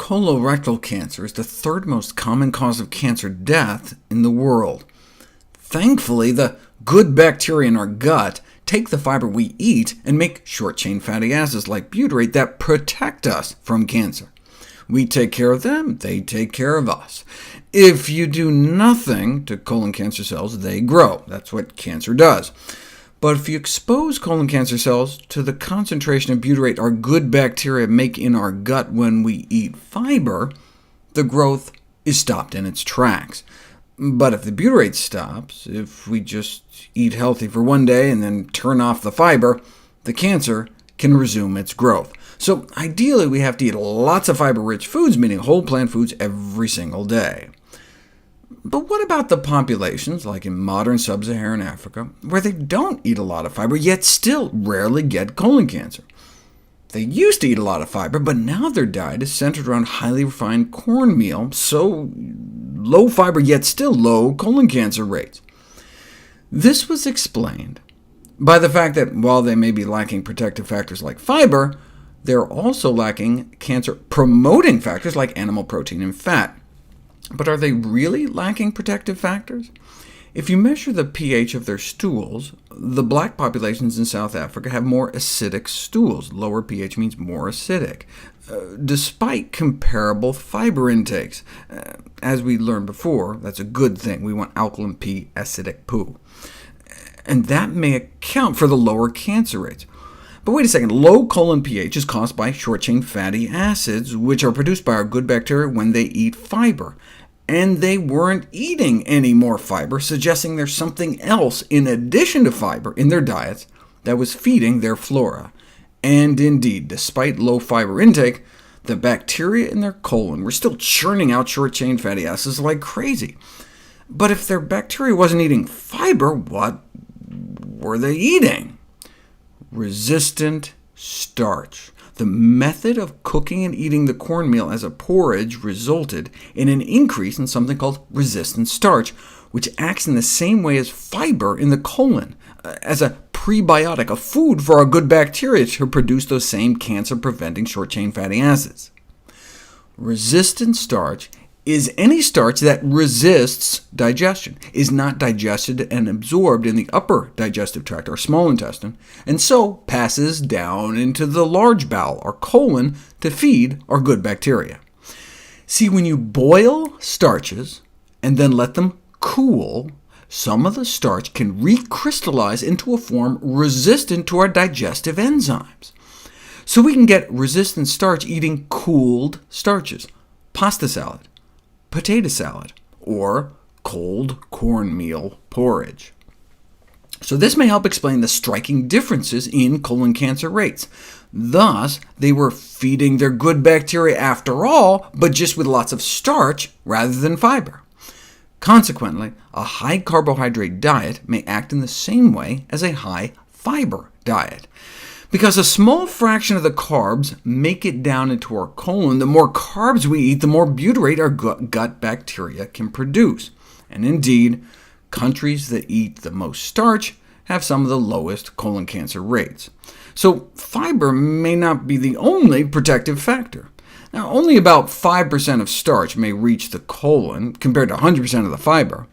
Colorectal cancer is the third most common cause of cancer death in the world. Thankfully, the good bacteria in our gut take the fiber we eat and make short-chain fatty acids like butyrate that protect us from cancer. We take care of them, they take care of us. If you do nothing to colon cancer cells, they grow. That's what cancer does. But if you expose colon cancer cells to the concentration of butyrate our good bacteria make in our gut when we eat fiber, the growth is stopped in its tracks. But if the butyrate stops, if we just eat healthy for one day and then turn off the fiber, the cancer can resume its growth. So ideally, we have to eat lots of fiber-rich foods, meaning whole plant foods, every single day. But what about the populations, like in modern sub-Saharan Africa, where they don't eat a lot of fiber, yet still rarely get colon cancer? They used to eat a lot of fiber, but now their diet is centered around highly refined cornmeal, so low fiber yet still low colon cancer rates. This was explained by the fact that while they may be lacking protective factors like fiber, they're also lacking cancer-promoting factors like animal protein and fat. But are they really lacking protective factors? If you measure the pH of their stools, the black populations in South Africa have more acidic stools. Lower pH means more acidic, despite comparable fiber intakes. As we learned before, that's a good thing. We want alkaline pee, acidic poo. And that may account for the lower cancer rates. But wait a second, low colon pH is caused by short-chain fatty acids, which are produced by our good bacteria when they eat fiber. And they weren't eating any more fiber, suggesting there's something else in addition to fiber in their diets that was feeding their flora. And indeed, despite low fiber intake, the bacteria in their colon were still churning out short-chain fatty acids like crazy. But if their bacteria wasn't eating fiber, what were they eating? Resistant starch. The method of cooking and eating the cornmeal as a porridge resulted in an increase in something called resistant starch, which acts in the same way as fiber in the colon, as a prebiotic, a food for our good bacteria to produce those same cancer-preventing short-chain fatty acids. Resistant starch is any starch that resists digestion, is not digested and absorbed in the upper digestive tract, or small intestine, and so passes down into the large bowel, or colon, to feed our good bacteria. See, when you boil starches and then let them cool, some of the starch can recrystallize into a form resistant to our digestive enzymes. So we can get resistant starch eating cooled starches, pasta salad, potato salad, or cold cornmeal porridge. So this may help explain the striking differences in colon cancer rates. Thus, they were feeding their good bacteria after all, but just with lots of starch rather than fiber. Consequently, a high-carbohydrate diet may act in the same way as a high-fiber diet. Because a small fraction of the carbs make it down into our colon, the more carbs we eat, the more butyrate our gut bacteria can produce. And indeed, countries that eat the most starch have some of the lowest colon cancer rates. So fiber may not be the only protective factor. Now, only about 5% of starch may reach the colon, compared to 100% of the fiber.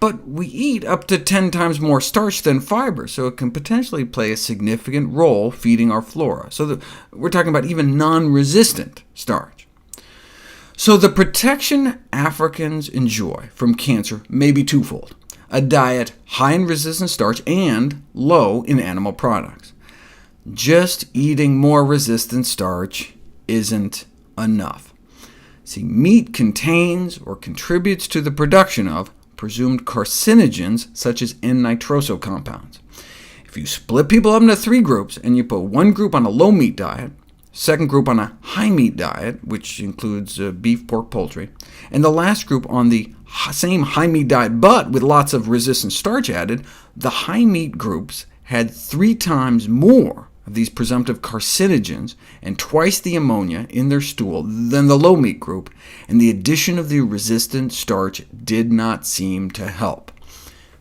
But we eat up to 10 times more starch than fiber, so it can potentially play a significant role feeding our flora. So we're talking about even non-resistant starch. So the protection Africans enjoy from cancer may be twofold: a diet high in resistant starch and low in animal products. Just eating more resistant starch isn't enough. See, meat contains or contributes to the production of presumed carcinogens such as N-nitroso compounds. If you split people up into 3 groups, and you put one group on a low-meat diet, second group on a high-meat diet, which includes beef, pork, poultry, and the last group on the same high-meat diet but with lots of resistant starch added, the high-meat groups had 3 times more of these presumptive carcinogens and twice the ammonia in their stool than the low-meat group, and the addition of the resistant starch did not seem to help.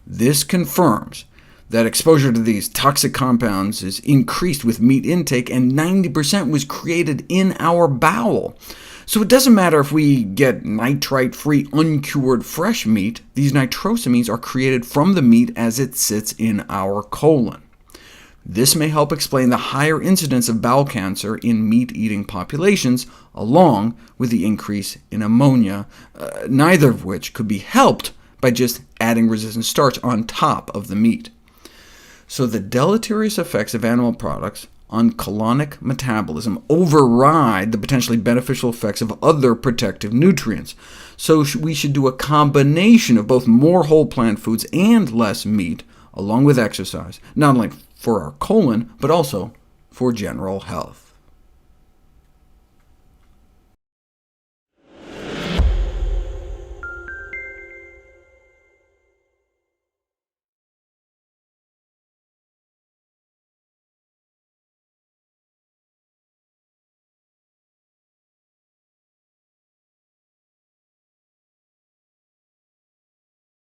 This confirms that exposure to these toxic compounds is increased with meat intake, and 90% was created in our bowel. So it doesn't matter if we get nitrite-free, uncured fresh meat. These nitrosamines are created from the meat as it sits in our colon. This may help explain the higher incidence of bowel cancer in meat-eating populations, along with the increase in ammonia, neither of which could be helped by just adding resistant starch on top of the meat. So the deleterious effects of animal products on colonic metabolism override the potentially beneficial effects of other protective nutrients. So we should do a combination of both more whole plant foods and less meat, along with exercise, not only for our colon, but also for general health.